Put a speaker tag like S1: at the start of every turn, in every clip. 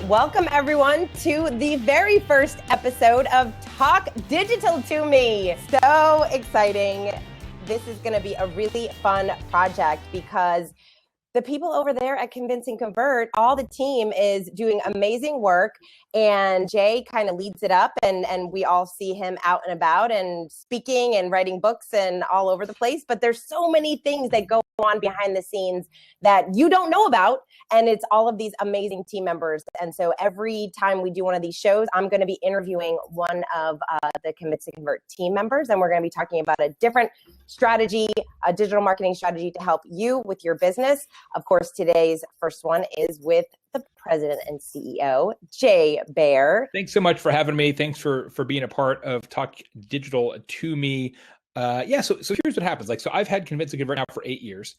S1: Welcome everyone to the very first episode of Talk Digital to Me. So exciting. This is going to be a really fun project because the people over there at Convince and Convert, all the team is doing amazing work, and Jay kind of leads it up, and we all see him out and about and speaking and writing books and all over the place. But there's so many things that go on behind the scenes that you don't know about, and it's all of these amazing team members. And so every time we do one of these shows, I'm going to be interviewing one of the Convince and Convert team members, and we're going to be talking about a different strategy, a digital marketing strategy to help you with your business. Of course, today's first one is with the president and CEO, Jay Baer.
S2: Thanks so much for having me. Thanks for being a part of Talk Digital to Me. So here's what happens. So I've had Convince and Convert now for 8 years,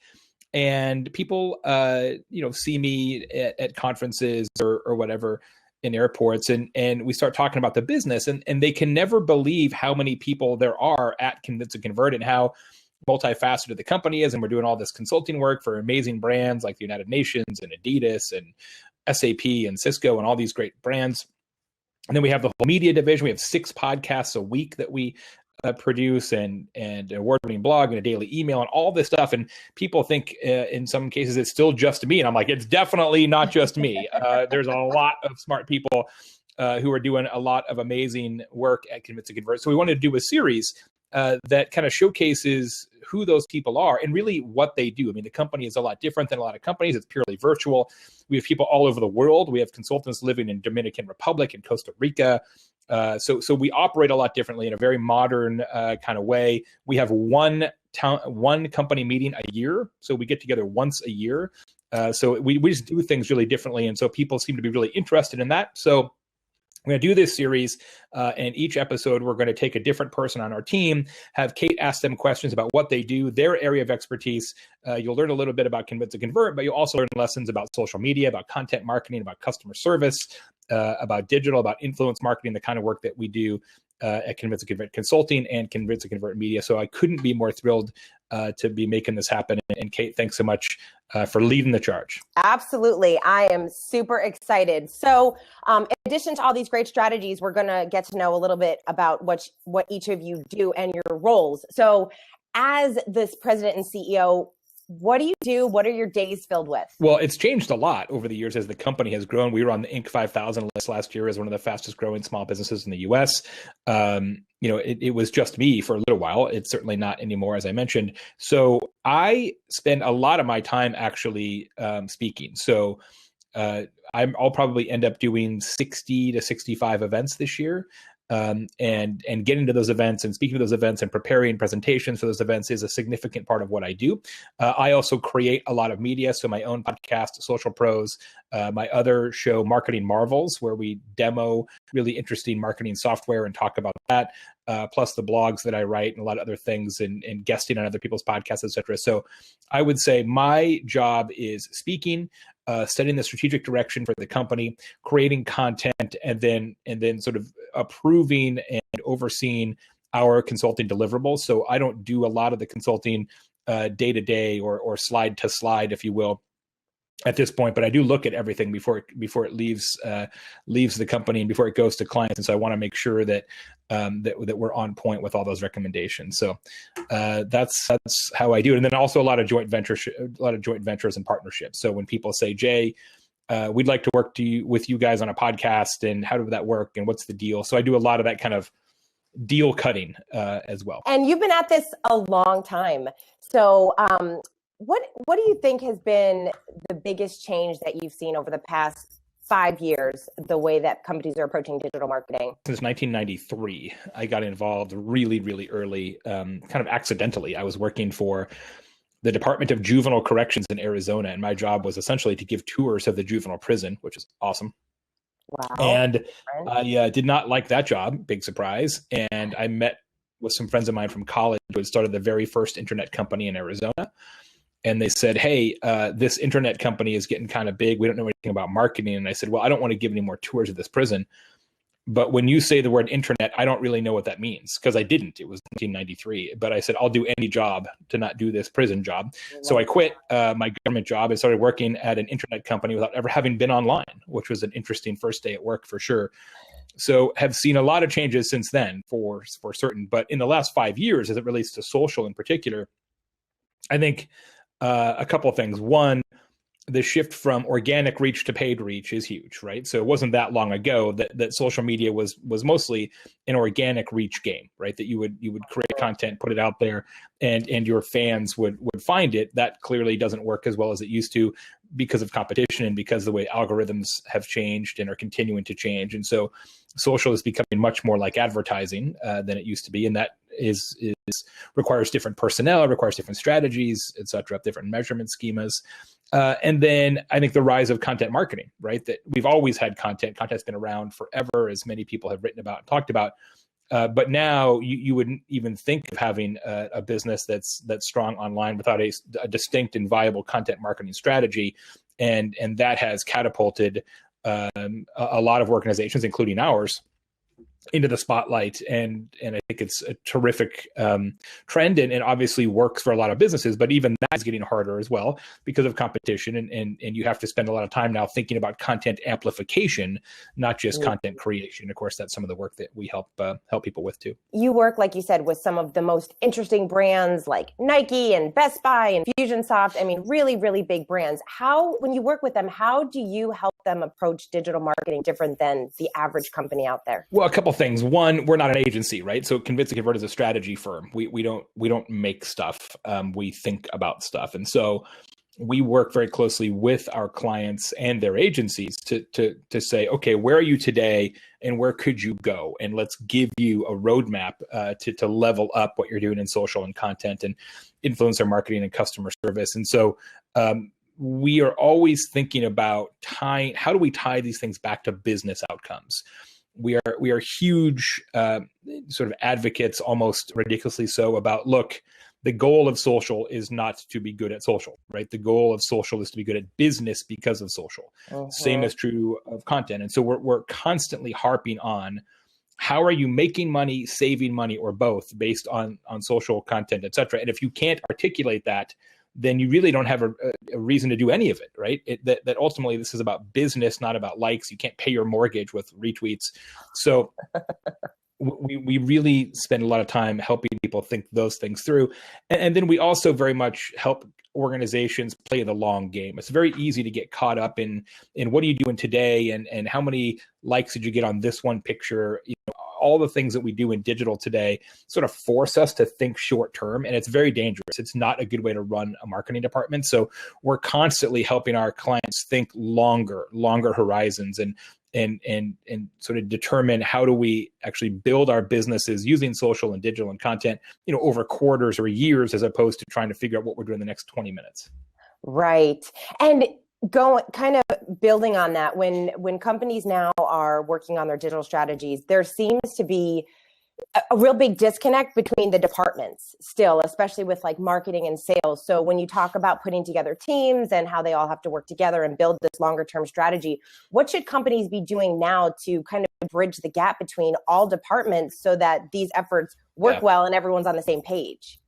S2: and people, see me at conferences or whatever in airports, and we start talking about the business, and they can never believe how many people there are at Convince and Convert and how multifaceted the company is. And we're doing all this consulting work for amazing brands like the United Nations and Adidas and SAP and Cisco and all these great brands. And then we have the whole media division. We have 6 podcasts a week that we produce, and an award-winning blog and a daily email and all this stuff. And people think in some cases it's still just me. And I'm like, it's definitely not just me. There's a lot of smart people who are doing a lot of amazing work at Convince and Convert. So we wanted to do a series that kind of showcases who those people are and really what they do. I mean, the company is a lot different than a lot of companies. It's purely virtual. We have people all over the world. We have consultants living in Dominican Republic and Costa Rica. So we operate a lot differently in a very modern kind of way. We have one company meeting a year. So we get together once a year. So we just do things really differently. And so people seem to be really interested in that. So we're going to do this series, and each episode, we're going to take a different person on our team, have Kate ask them questions about what they do, their area of expertise. You'll learn a little bit about Convince and Convert, but you'll also learn lessons about social media, about content marketing, about customer service, about digital, about influence marketing, the kind of work that we do at Convince and Convert Consulting and Convince and Convert Media. So I couldn't be more thrilled to be making this happen. And Kate, thanks so much for leading the charge.
S1: Absolutely. I am super excited. So in addition to all these great strategies, we're going to get to know a little bit about what each of you do and your roles. So as this president and CEO, what do you do? What are your days filled with?
S2: Well, it's changed a lot over the years as the company has grown. We were on the Inc. 5000 list last year as one of the fastest growing small businesses in the US. It was just me for a little while. It's certainly not anymore, as I mentioned. So I spend a lot of my time actually speaking. So I'll probably end up doing 60 to 65 events this year. And getting to those events and speaking to those events and preparing presentations for those events is a significant part of what I do. I also create a lot of media. So my own podcast, Social Pros, my other show, Marketing Marvels, where we demo really interesting marketing software and talk about that, plus the blogs that I write and a lot of other things and guesting on other people's podcasts, et cetera. So I would say my job is speaking, setting the strategic direction for the company, creating content, and then sort of approving and overseeing our consulting deliverables. So I don't do a lot of the consulting day to day or slide to slide, if you will, at this point, but I do look at everything before it leaves the company and before it goes to clients. And so I want to make sure that we're on point with all those recommendations. So that's how I do it. And then also a lot of joint ventures and partnerships. So when people say, Jay, we'd like to work with you guys on a podcast, and how did that work, and what's the deal? So I do a lot of that kind of deal cutting as well.
S1: And you've been at this a long time. So what do you think has been the biggest change that you've seen over the past 5 years, the way that companies are approaching digital marketing?
S2: Since 1993, I got involved really, really early, kind of accidentally. I was working for the Department of Juvenile Corrections in Arizona, and my job was essentially to give tours of the juvenile prison, which is awesome.
S1: Wow.
S2: And I did not like that job, big surprise. And I met with some friends of mine from college who had started the very first internet company in Arizona. And they said, hey, this internet company is getting kind of big. We don't know anything about marketing. And I said, well, I don't want to give any more tours of this prison, But when you say the word internet, I don't really know what that means, because I didn't. It was 1993. But I said, I'll do any job to not do this prison job. So I quit my government job and started working at an internet company without ever having been online, which was an interesting first day at work for sure. So have seen a lot of changes since then for certain. But in the last 5 years, as it relates to social in particular, I think a couple of things. One, the shift from organic reach to paid reach is huge, right? So it wasn't that long ago that social media was mostly an organic reach game, right? That you would create content, put it out there, and your fans would find it. That clearly doesn't work as well as it used to, because of competition and because the way algorithms have changed and are continuing to change. And so social is becoming much more like advertising than it used to be, and that is requires different personnel, requires different strategies, et cetera, different measurement schemas. And then I think the rise of content marketing, right? That we've always had content. Content's been around forever, as many people have written about and talked about. But now you wouldn't even think of having a business that's strong online without a distinct and viable content marketing strategy. And that has catapulted a lot of organizations, including ours, into the spotlight, and I think it's a terrific trend, and obviously works for a lot of businesses. But even that is getting harder as well because of competition, and you have to spend a lot of time now thinking about content amplification, not just content creation. Of course, that's some of the work that we help people with too.
S1: You work, like you said, with some of the most interesting brands like Nike and Best Buy and Fusionsoft. I mean, really, really big brands. When you work with them, how do you help them approach digital marketing different than the average company out there?
S2: Well, a couple things. One, we're not an agency, right? So Convince and Convert is a strategy firm. We don't make stuff. We think about stuff, and so we work very closely with our clients and their agencies to say, okay, where are you today, and where could you go, and let's give you a roadmap to level up what you're doing in social and content and influencer marketing and customer service. And so we are always thinking about how do we tie these things back to business outcomes. We are huge sort of advocates, almost ridiculously so, about, look, the goal of social is not to be good at social, right? The goal of social is to be good at business because of social. Same is true of content. And so we're constantly harping on, how are you making money, saving money, or both based on social content, et cetera. And if you can't articulate that, then you really don't have a reason to do any of it, right? That ultimately this is about business, not about likes. You can't pay your mortgage with retweets. So we really spend a lot of time helping people think those things through. And then we also very much help organizations play the long game. It's very easy to get caught up in what are you doing today, and how many likes did you get on this one picture? All the things that we do in digital today sort of force us to think short term, and it's very dangerous. It's not a good way to run a marketing department. So we're constantly helping our clients think longer horizons, and sort of determine, how do we actually build our businesses using social and digital and content, over quarters or years, as opposed to trying to figure out what we're doing in the next 20 minutes.
S1: Right. And kind of building on that, when companies now are working on their digital strategies, there seems to be a real big disconnect between the departments still, especially with like marketing and sales. So when you talk about putting together teams and how they all have to work together and build this longer term strategy, what should companies be doing now to kind of bridge the gap between all departments so that these efforts work well and everyone's on the same page?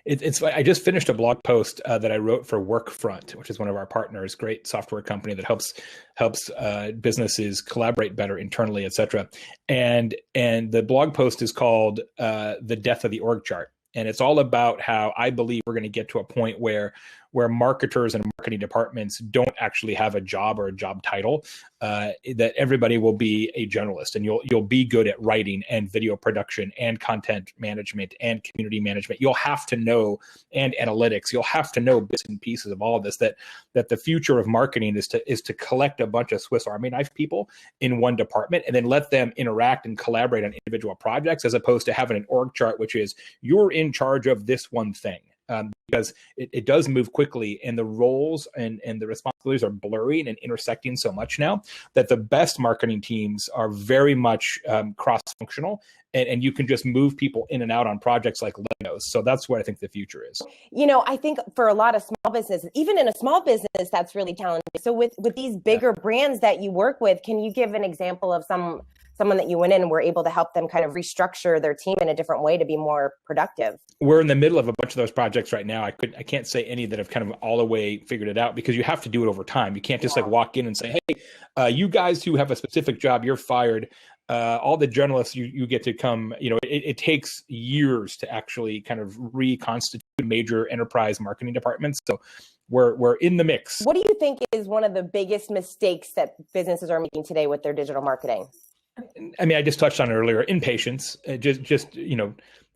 S2: I just finished a blog post that I wrote for Workfront, which is one of our partners, great software company that helps businesses collaborate better internally, et cetera. And the blog post is called The Death of the Org Chart. And it's all about how I believe we're going to get to a point where marketers and marketing departments don't actually have a job or a job title, that everybody will be a generalist, and you'll be good at writing and video production and content management and community management. You'll have to know, and analytics. You'll have to know bits and pieces of all of this. That the future of marketing is to collect a bunch of Swiss Army knife people in one department and then let them interact and collaborate on individual projects, as opposed to having an org chart, which is you're in charge of this one thing. Because it does move quickly, and the roles and the responsibilities are blurring and intersecting so much now that the best marketing teams are very much cross-functional, and you can just move people in and out on projects like Legos. So that's what I think the future is.
S1: I think for a lot of small businesses, even in a small business, that's really challenging. So with these bigger brands that you work with, can you give an example of some someone that you went in and were able to help them kind of restructure their team in a different way to be more productive?
S2: We're in the middle of a bunch of those projects right now. I can't say any that have kind of all the way figured it out, because you have to do it over time. You can't just like walk in and say, hey, you guys who have a specific job, you're fired. All the journalists you get to come, it takes years to actually kind of reconstitute major enterprise marketing departments. So we're in the mix.
S1: What do you think is one of the biggest mistakes that businesses are making today with their digital marketing?
S2: I mean, I just touched on it earlier, impatience, just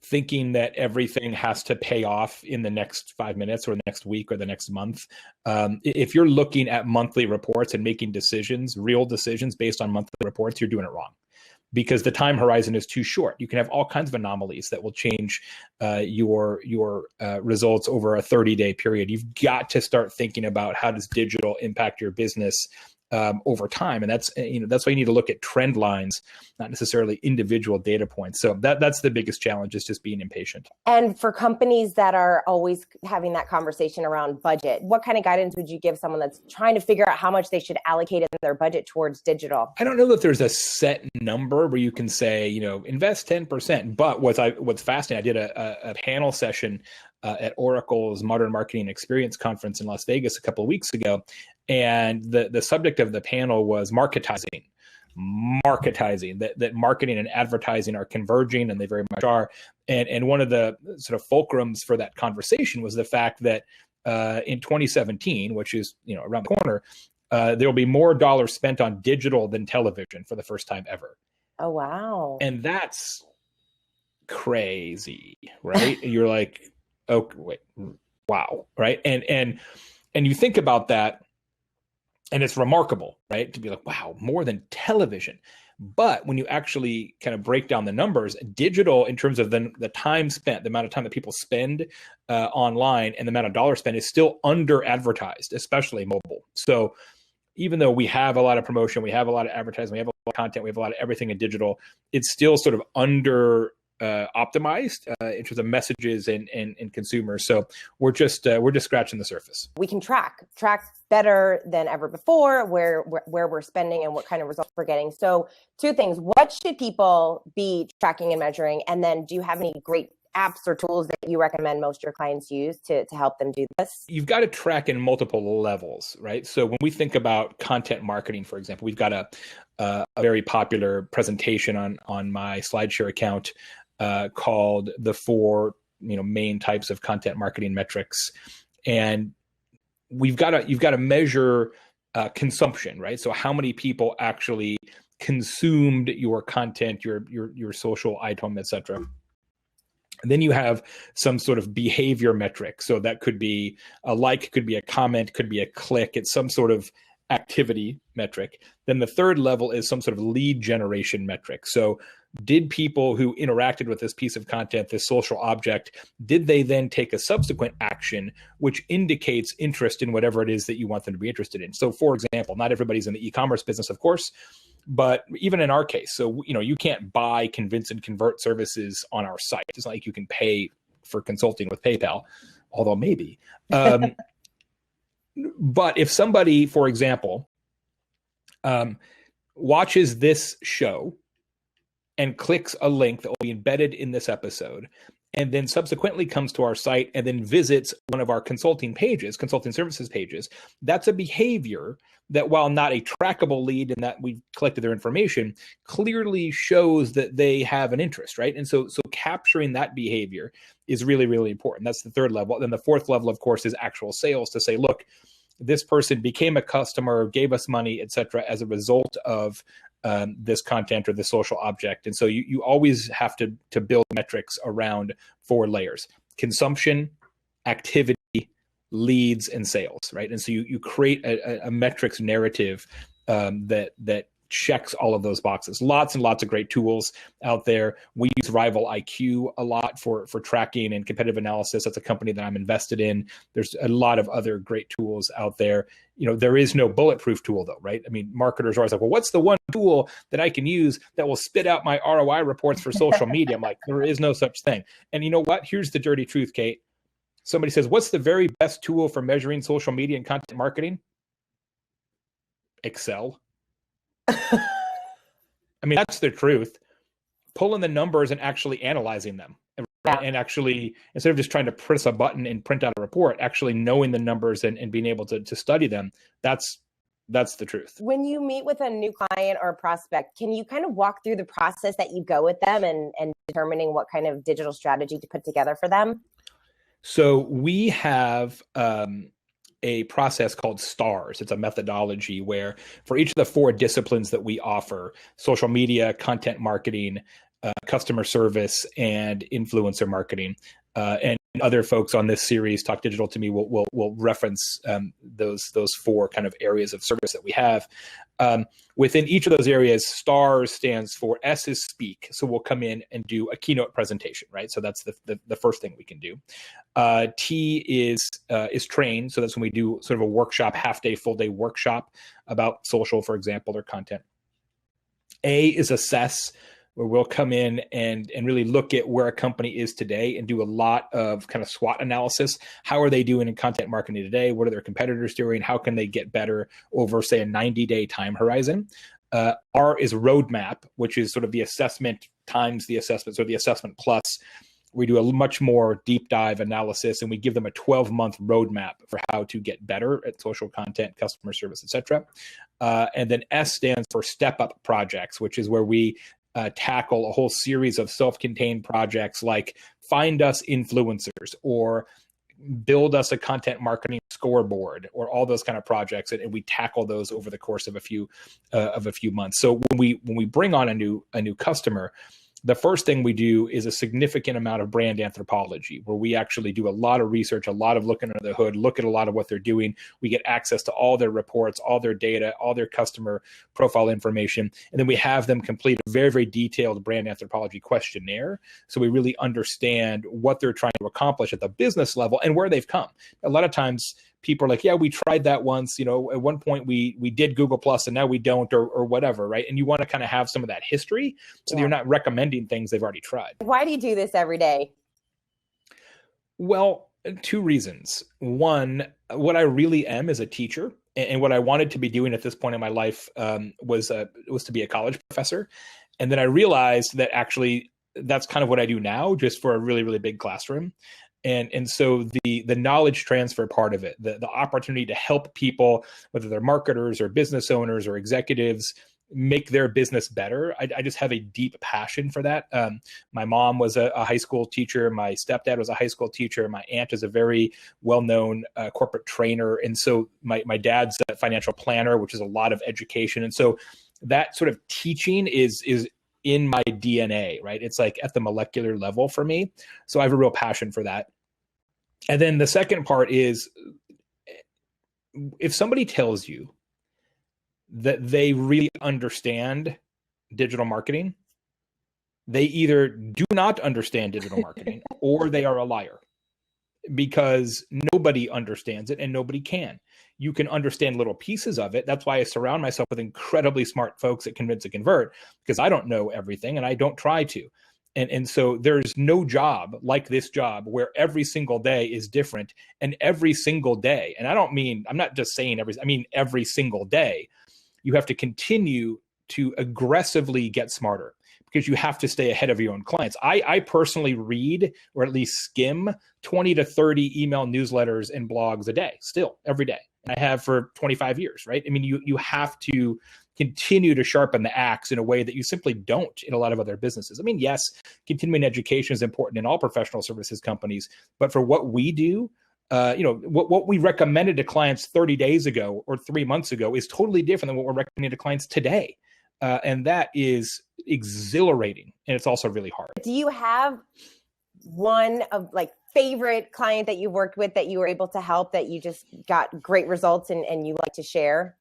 S2: thinking that everything has to pay off in the next 5 minutes or the next week or the next month. If you're looking at monthly reports and making decisions, real decisions based on monthly reports, you're doing it wrong, because the time horizon is too short. You can have all kinds of anomalies that will change your results over a 30-day period. You've got to start thinking about how does digital impact your business over time, and that's why you need to look at trend lines, not necessarily individual data points. So that's the biggest challenge, is just being impatient.
S1: And for companies that are always having that conversation around budget, what kind of guidance would you give someone that's trying to figure out how much they should allocate in their budget towards digital?
S2: I don't know that there's a set number where you can say, invest 10%. But what's fascinating, I did a panel session at Oracle's Modern Marketing Experience Conference in Las Vegas a couple of weeks ago. And the subject of the panel was marketizing, that marketing and advertising are converging, and they very much are. And one of the sort of fulcrums for that conversation was the fact that in 2017, which is around the corner, there will be more dollars spent on digital than television for the first time ever.
S1: Oh, wow.
S2: And that's crazy, right? You're like, oh, wait, wow, right? And you think about that, and it's remarkable, right? To be like, wow, more than television. But when you actually kind of break down the numbers, digital, in terms of the time spent, the amount of time that people spend online, and the amount of dollars spent, is still under advertised, especially mobile. So even though we have a lot of promotion, we have a lot of advertising, we have a lot of content, we have a lot of everything in digital, it's still sort of under optimized in terms of messages and consumers. So we're just scratching the surface.
S1: We can track better than ever before where we're spending and what kind of results we're getting. So 2 things: what should people be tracking and measuring? And then, do you have any great apps or tools that you recommend most of your clients use to help them do this?
S2: You've got to track in multiple levels, right? So when we think about content marketing, for example, we've got a very popular presentation on my SlideShare account called the 4 main types of content marketing metrics. And you've got to measure consumption, right? So how many people actually consumed your content, your social item, etc. And then you have some sort of behavior metric. So that could be a like, could be a comment, could be a click. It's some sort of activity metric. Then the third level is some sort of lead generation metric. So did people who interacted with this piece of content, this social object, did they then take a subsequent action which indicates interest in whatever it is that you want them to be interested in? So for example, not everybody's in the e-commerce business, of course, but even in our case, so you can't buy, convince, and convert services on our site. It's not like you can pay for consulting with PayPal, although maybe. But if somebody, for example, watches this show and clicks a link that will be embedded in this episode, and then subsequently comes to our site and then visits one of our consulting services pages, that's a behavior that, while not a trackable lead in that we've collected their information, clearly shows that they have an interest, right? And so capturing that behavior is really, really important. That's the third level. Then the fourth level, of course, is actual sales, to say, look, this person became a customer, gave us money, et cetera, as a result of this content or the social object. And so you always have to build metrics around 4 layers: consumption, activity, leads, and sales, right? And so you create a metrics narrative that checks all of those boxes. Lots and lots of great tools out there. We use Rival IQ a lot for tracking and competitive analysis. That's a company that I'm invested in. There's a lot of other great tools out there. There is no bulletproof tool though, right? I mean, marketers are always like, well, what's the one tool that I can use that will spit out my ROI reports for social media? I'm like, there is no such thing. And you know what? Here's the dirty truth, Kate. Somebody says, what's the very best tool for measuring social media and content marketing? Excel. I mean, that's the truth. Pulling the numbers and actually analyzing them. Right? And actually, instead of just trying to press a button and print out a report, actually knowing the numbers and being able to study them, that's the truth.
S1: When you meet with a new client or a prospect, can you kind of walk through the process that you go with them and determining what kind of digital strategy to put together for them?
S2: So we have a process called STARS. It's a methodology where for each of the 4 disciplines that we offer, social media, content marketing, customer service, and influencer marketing, and other folks on this series, Talk Digital to Me, will reference those 4 kind of areas of service that we have. Within each of those areas, STARS stands for S is speak. So we'll come in and do a keynote presentation, right? So that's the first thing we can do. T is train. So that's when we do sort of a workshop, half day, full day workshop about social, for example, or content. A is assess, where we'll come in and really look at where a company is today and do a lot of kind of SWOT analysis. How are they doing in content marketing today? What are their competitors doing? How can they get better over, say, a 90-day time horizon? R is roadmap, which is sort of the assessment times the assessment, so the assessment plus. We do a much more deep dive analysis, and we give them a 12-month roadmap for how to get better at social content, customer service, et cetera. And then S stands for step up projects, which is where we tackle a whole series of self-contained projects like find us influencers or build us a content marketing scoreboard or all those kind of projects. And we tackle those over the course of a few months. So when we bring on a new customer, the first thing we do is a significant amount of brand anthropology, where we actually do a lot of research, a lot of looking under the hood, look at a lot of what they're doing. We get access to all their reports, all their data, all their customer profile information. And then we have them complete a very, very detailed brand anthropology questionnaire. So we really understand what they're trying to accomplish at the business level and where they've come. A lot of times people are like, yeah, we tried that once, at one point we did Google Plus and now we don't, or whatever, right? And you want to kind of have some of that history so that you're not recommending things they've already tried.
S1: Why do you do this every day?
S2: Well, 2 reasons. One, what I really am is a teacher, and what I wanted to be doing at this point in my life was to be a college professor. And then I realized that actually that's kind of what I do now, just for a really, really big classroom. And so the knowledge transfer part of it, the opportunity to help people, whether they're marketers or business owners or executives, make their business better. I just have a deep passion for that. My mom was a high school teacher. My stepdad was a high school teacher. My aunt is a very well-known corporate trainer. And so my dad's a financial planner, which is a lot of education. And so that sort of teaching is in my DNA, right? It's like at the molecular level for me. So I have a real passion for that. And then the second part is, if somebody tells you that they really understand digital marketing, they either do not understand digital marketing or they are a liar, because nobody understands it and nobody can. You can understand little pieces of it. That's why I surround myself with incredibly smart folks at Convince and Convert, because I don't know everything and I don't try to. And so there's no job like this job where every single day is different, and every single day, and I'm not just saying every single day, you have to continue to aggressively get smarter, because you have to stay ahead of your own clients. I personally read, or at least skim, 20 to 30 email newsletters and blogs a day, still every day. And I have for 25 years, right? I mean, you have to continue to sharpen the axe in a way that you simply don't in a lot of other businesses. I mean, yes, continuing education is important in all professional services companies, but for what we do, what we recommended to clients 30 days ago or 3 months ago is totally different than what we're recommending to clients today. And that is exhilarating. And it's also really hard.
S1: Do you have one of favorite client that you worked with that you were able to help, that you just got great results and you like to share?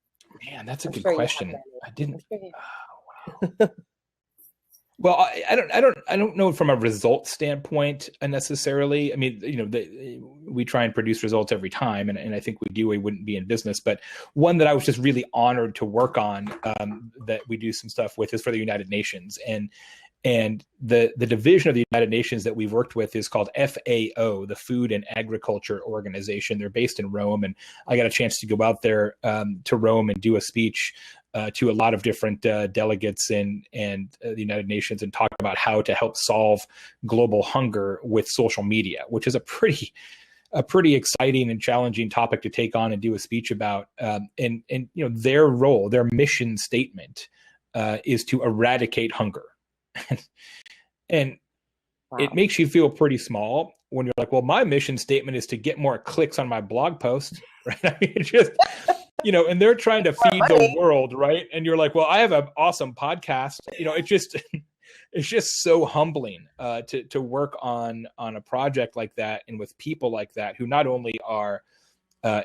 S2: Man, that's a good question. I didn't. Oh, wow. Well, I don't know from a result standpoint necessarily. I mean, we try and produce results every time, and I think we do. We wouldn't be in business. But one that I was just really honored to work on, that we do some stuff with, is for the United Nations, and And the division of the United Nations that we've worked with is called FAO, the Food and Agriculture Organization. They're based in Rome, and I got a chance to go out there to Rome and do a speech to a lot of different delegates and the United Nations, and talk about how to help solve global hunger with social media, which is a pretty exciting and challenging topic to take on and do a speech about. And their role, their mission statement is to eradicate hunger. And wow. It makes you feel pretty small when you're like, well, my mission statement is to get more clicks on my blog post, right? I mean, it's just, and they're trying to feed the world, right? And you're like, well, I have an awesome podcast. It's just so humbling to work on a project like that and with people like that who not only are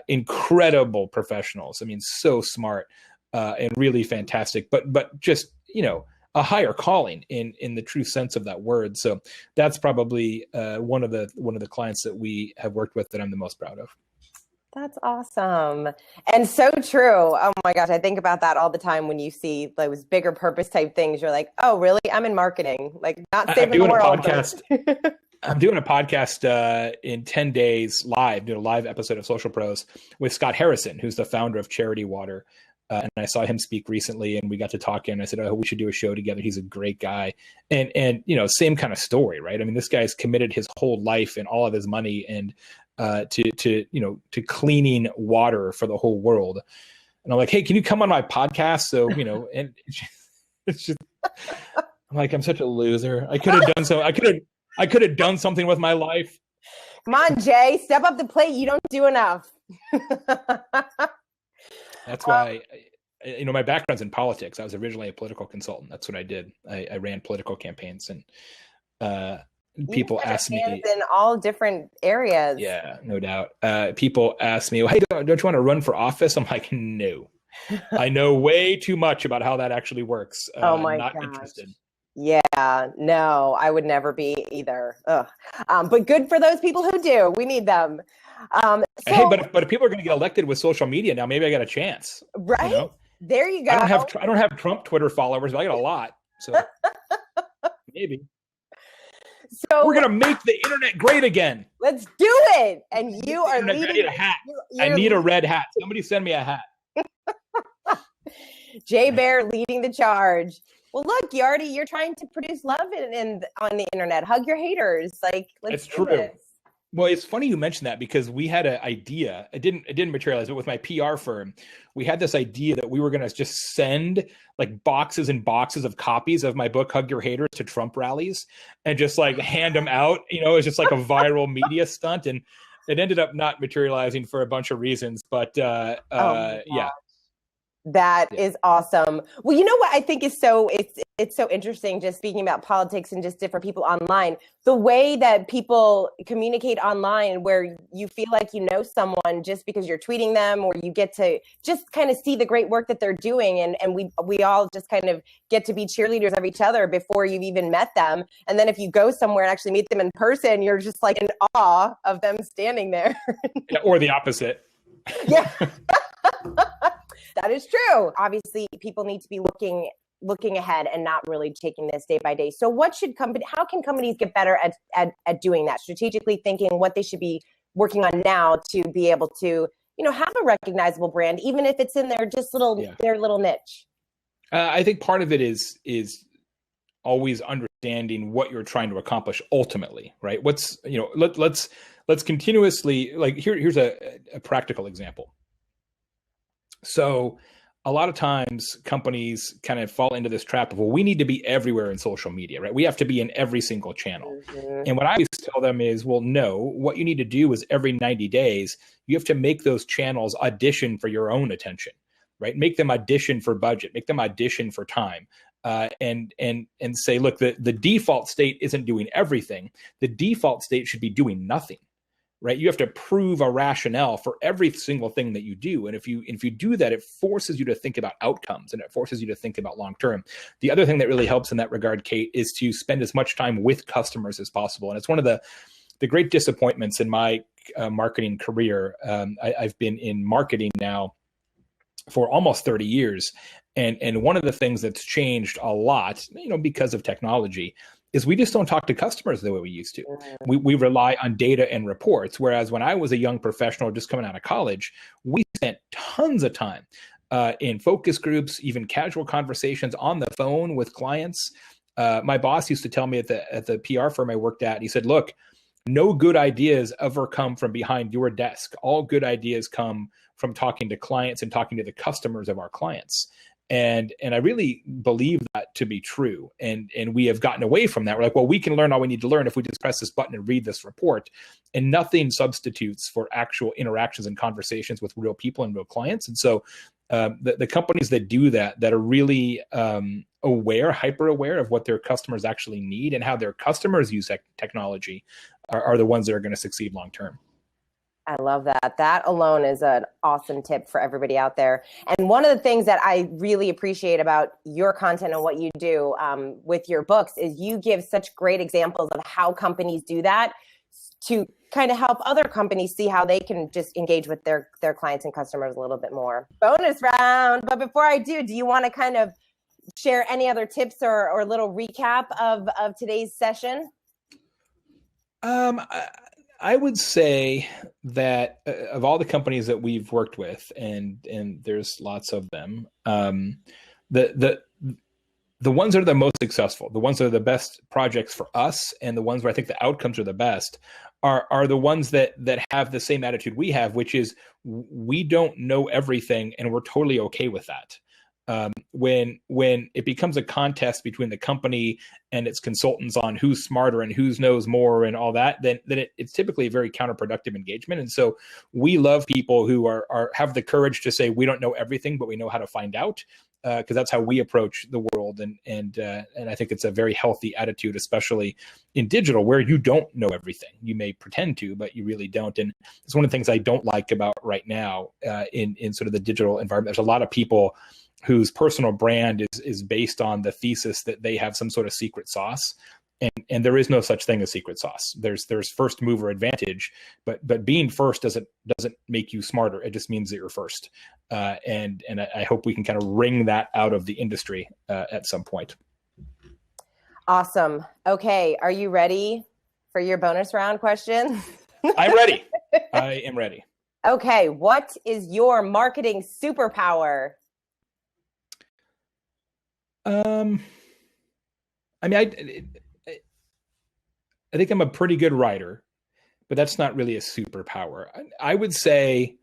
S2: incredible professionals, I mean, so smart and really fantastic, but just, a higher calling in the true sense of that word. So that's probably one of the clients that we have worked with that I'm the most proud of.
S1: That's awesome. And so true. Oh my gosh. I think about that all the time when you see those bigger purpose type things. You're like, oh, really? I'm in marketing, like not saving the world.
S2: I'm doing a podcast in 10 days live, doing a live episode of Social Pros with Scott Harrison, who's the founder of Charity Water. And I saw him speak recently, and we got to talking. And I said, "Oh, we should do a show together. He's a great guy." And same kind of story, right? I mean, this guy's committed his whole life and all of his money and to cleaning water for the whole world. And I'm like, "Hey, can you come on my podcast?" So and it's just, I'm like, I'm such a loser. I could have done so. I could have done something with my life.
S1: Come on, Jay, step up the plate. You don't do enough.
S2: That's why, my background's in politics. I was originally a political consultant. That's what I did. I ran political campaigns, and people ask me
S1: in all different areas.
S2: Yeah, no doubt. People ask me, well, "Hey, don't you want to run for office?" I'm like, no. I know way too much about how that actually works.
S1: Oh my gosh.
S2: Not interested.
S1: Yeah, no, I would never be either. But good for those people who do. We need them.
S2: Hey, but if people are going to get elected with social media now, maybe I got a chance.
S1: Right? There you go.
S2: I don't have Trump Twitter followers, but I got a lot. So maybe. So we're going to make the internet great again.
S1: Let's do it. And you are leading.
S2: I need a hat. I need a red hat. Somebody send me a hat.
S1: Jay Baer leading the charge. Well, look, you're trying to produce love on the internet. Hug your haters. Like, let's do this.
S2: Well, it's funny you mentioned that, because we had an idea. It didn't materialize, but with my PR firm, we had this idea that we were going to just send like boxes and boxes of copies of my book, Hug Your Haters, to Trump rallies and just like hand them out. It's just like a viral media stunt. And it ended up not materializing for a bunch of reasons. But yeah.
S1: That is awesome. Well, you know what I think is it's so interesting, just speaking about politics and just different people online, the way that people communicate online, where you feel like you know someone just because you're tweeting them, or you get to just kind of see the great work that they're doing. And we all just kind of get to be cheerleaders of each other before you've even met them. And then if you go somewhere and actually meet them in person, you're just like in awe of them standing there.
S2: Yeah, or the opposite.
S1: Yeah. That is true. Obviously, people need to be looking ahead and not really taking this day by day. So how can companies get better at doing that? Strategically thinking what they should be working on now to be able to, have a recognizable brand, even if it's in their their little niche.
S2: I think part of it is always understanding what you're trying to accomplish ultimately, right? Let's continuously, like, here's a practical example. So a lot of times companies kind of fall into this trap of, well, we need to be everywhere in social media, right? We have to be in every single channel. Mm-hmm. And what I always tell them is, well, no, what you need to do is every 90 days, you have to make those channels audition for your own attention, right? Make them audition for budget, make them audition for time. And say, look, the default state isn't doing everything. The default state should be doing nothing. Right? You have to prove a rationale for every single thing that you do. And if you do that, it forces you to think about outcomes, and it forces you to think about long-term. The other thing that really helps in that regard, Kate, is to spend as much time with customers as possible. And it's one of the great disappointments in my marketing career. I've been in marketing now for almost 30 years. And one of the things that's changed a lot, because of technology, is we just don't talk to customers the way we used to. We rely on data and reports. Whereas when I was a young professional just coming out of college, we spent tons of time in focus groups, even casual conversations on the phone with clients. My boss used to tell me at the PR firm I worked at, he said, look, no good ideas ever come from behind your desk. All good ideas come from talking to clients and talking to the customers of our clients. And I really believe that to be true. And we have gotten away from that. We're like, well, we can learn all we need to learn if we just press this button and read this report. And nothing substitutes for actual interactions and conversations with real people and real clients. And so the companies that do that are really hyper aware of what their customers actually need and how their customers use technology are the ones that are going to succeed long term.
S1: I love that. That alone is an awesome tip for everybody out there. And one of the things that I really appreciate about your content and what you do with your books is you give such great examples of how companies do that to kind of help other companies see how they can just engage with their clients and customers a little bit more. Bonus round. But before I do you want to kind of share any other tips or little recap of today's session?
S2: I would say that of all the companies that we've worked with, and there's lots of them, the ones that are the most successful, the ones that are the best projects for us, and the ones where I think the outcomes are the best, are the ones that have the same attitude we have, which is we don't know everything, and we're totally okay with that. When it becomes a contest between the company and its consultants on who's smarter and who knows more and all that, then it's typically a very counterproductive engagement. And so we love people who have the courage to say we don't know everything, but we know how to find out, because that's how we approach the world. And I think it's a very healthy attitude, especially in digital, where you don't know everything. You may pretend to, but you really don't. And it's one of the things I don't like about right now in sort of the digital environment. There's a lot of people whose personal brand is based on the thesis that they have some sort of secret sauce. And there is no such thing as secret sauce. There's first mover advantage, but being first doesn't make you smarter. It just means that you're first. And I hope we can kind of wring that out of the industry at some point.
S1: Awesome. Okay. Are you ready for your bonus round question?
S2: I'm ready. I am ready.
S1: Okay. What is your marketing superpower?
S2: I think I'm a pretty good writer, but that's not really a superpower. I would say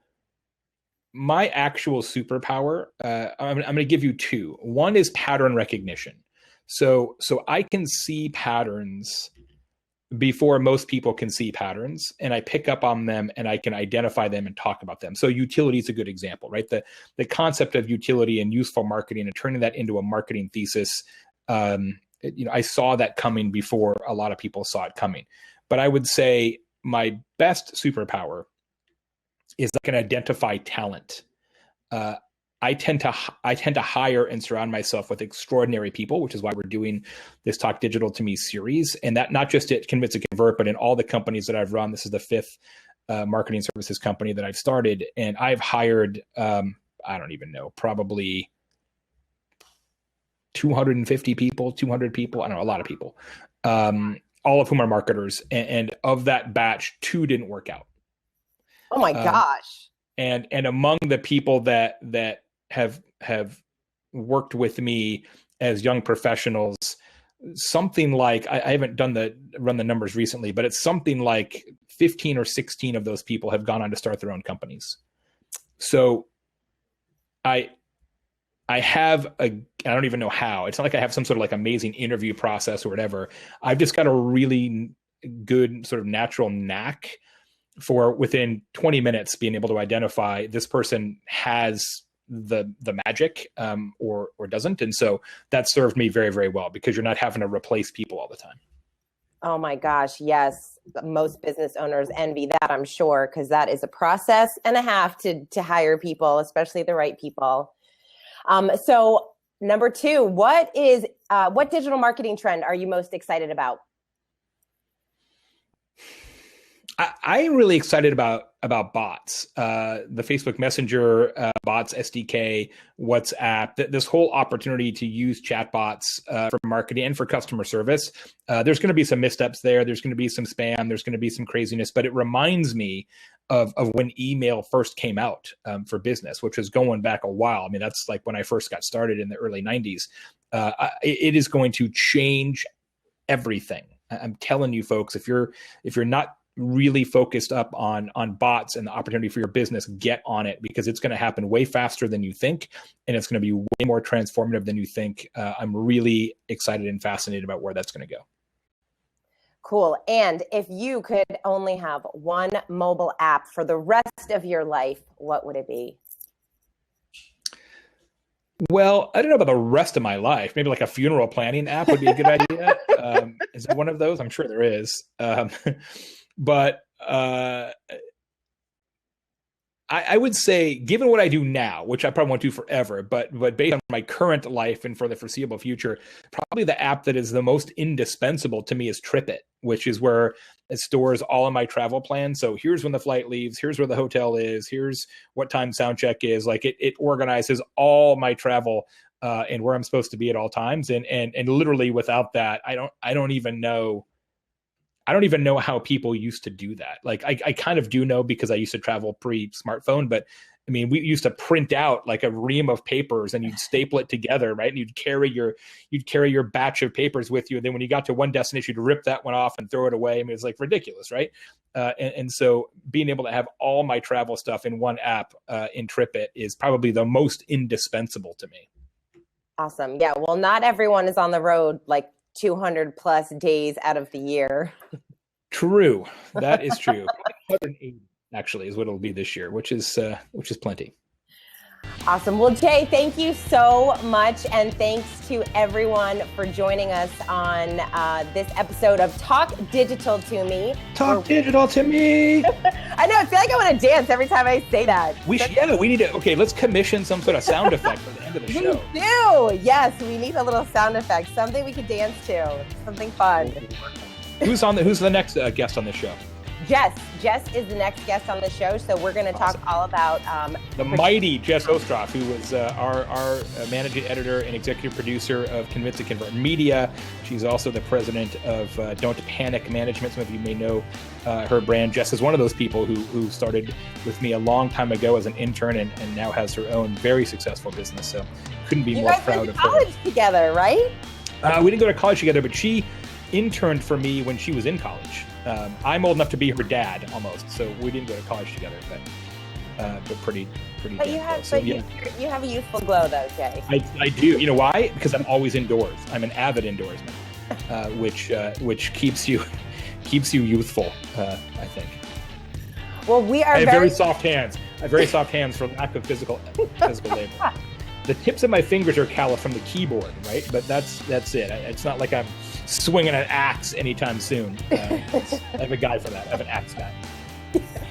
S2: my actual superpower, I'm going to give you two. One is pattern recognition. So I can see patterns before most people can see patterns, and I pick up on them and I can identify them and talk about them. So utility is a good example, right? The concept of utility and useful marketing and turning that into a marketing thesis. I saw that coming before a lot of people saw it coming. But I would say my best superpower is I can identify talent. I tend to hire and surround myself with extraordinary people, which is why we're doing this Talk Digital to Me series. And that not just at Convince and Convert, but in all the companies that I've run. This is the fifth marketing services company that I've started. And I've hired, I don't even know, probably 250 people, 200 people. I don't know, a lot of people, all of whom are marketers. And of that batch, 2 didn't work out.
S1: Oh my gosh.
S2: And among the people that have worked with me as young professionals, something like, I haven't run the numbers recently, but it's something like 15 or 16 of those people have gone on to start their own companies. So I don't even know how. It's not like I have some sort of like amazing interview process or whatever. I've just got a really good sort of natural knack for within 20 minutes being able to identify this person has the magic or doesn't. And so that served me very, very well, because you're not having to replace people all the time.
S1: Oh my gosh. Yes. Most business owners envy that, I'm sure, because that is a process and a half to hire people, especially the right people. So number 2, what digital marketing trend are you most excited about?
S2: I am really excited about bots, the Facebook Messenger bots SDK, WhatsApp. This whole opportunity to use chatbots for marketing and for customer service. There's going to be some missteps there. There's going to be some spam. There's going to be some craziness. But it reminds me of when email first came out for business, which was going back a while. I mean, that's like when I first got started in the early 90s. It is going to change everything. I'm telling you, folks, if you're not really focused up on bots and the opportunity for your business, get on it, because it's going to happen way faster than you think, and it's going to be way more transformative than you think. I'm really excited and fascinated about where that's going to go.
S1: Cool. And if you could only have one mobile app for the rest of your life, what would it be?
S2: Well, I don't know about the rest of my life. Maybe like a funeral planning app would be a good idea. Is there one of those? I'm sure there is. But I would say, given what I do now, which I probably won't do forever, but based on my current life and for the foreseeable future, probably the app that is the most indispensable to me is TripIt, which is where it stores all of my travel plans. So here's when the flight leaves, here's where the hotel is, here's what time sound check is. Like it organizes all my travel and where I'm supposed to be at all times. And literally without that, I don't even know how people used to do that. Like I kind of do know, because I used to travel pre-smartphone, but I mean, we used to print out like a ream of papers and you'd staple it together, right? And you'd carry your batch of papers with you. And then when you got to one destination, you'd rip that one off and throw it away. I mean, it's like ridiculous, right? And so being able to have all my travel stuff in one app in TripIt is probably the most indispensable to me.
S1: Awesome. Yeah. Well, not everyone is on the road like 200 plus days out of the year.
S2: True. That is true. 180 actually is what it'll be this year, which is plenty.
S1: Awesome. Well, Jay, thank you so much. And thanks to everyone for joining us on this episode of Talk Digital to Me.
S2: Talk Digital to Me.
S1: I know. I feel like I want to dance every time I say that.
S2: We need to. Okay, let's commission some sort of sound effect for the end of the show.
S1: We do. Yes, we need a little sound effect. Something we could dance to. Something fun.
S2: Who's the next guest on this show?
S1: Jess is the next guest on the show, so we're going to talk all about
S2: the mighty Jess Ostroff, who was our managing editor and executive producer of Convince to Convert Media. She's also the president of Don't Panic Management. Some of you may know her brand. Jess is one of those people who started with me a long time ago as an intern and now has her own very successful business. So couldn't be more proud of her.
S1: You guys went to college together, right?
S2: We didn't go to college together, but she interned for me when she was in college. I'm old enough to be her dad almost, so we didn't go to college together, but pretty.
S1: But you have, you have a youthful glow, though, Jay.
S2: I do. You know why? Because I'm always indoors. I'm an avid indoorsman, which keeps you youthful. I think.
S1: Well, I
S2: have very soft hands. I have very soft hands for lack of physical labor. The tips of my fingers are calloused from the keyboard, right? But that's it. It's not like I'm swinging an axe anytime soon. I have a guy for that. I have an axe guy.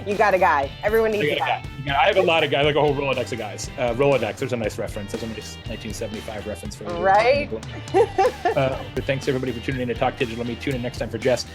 S1: You got a guy. Everyone needs a guy.
S2: I have a lot of guys, like a whole Rolodex of guys. Rolodex, there's a nice reference. There's a nice 1975 reference for you.
S1: Right?
S2: But thanks everybody for tuning in to Talk Digital. Let me tune in next time for Jess.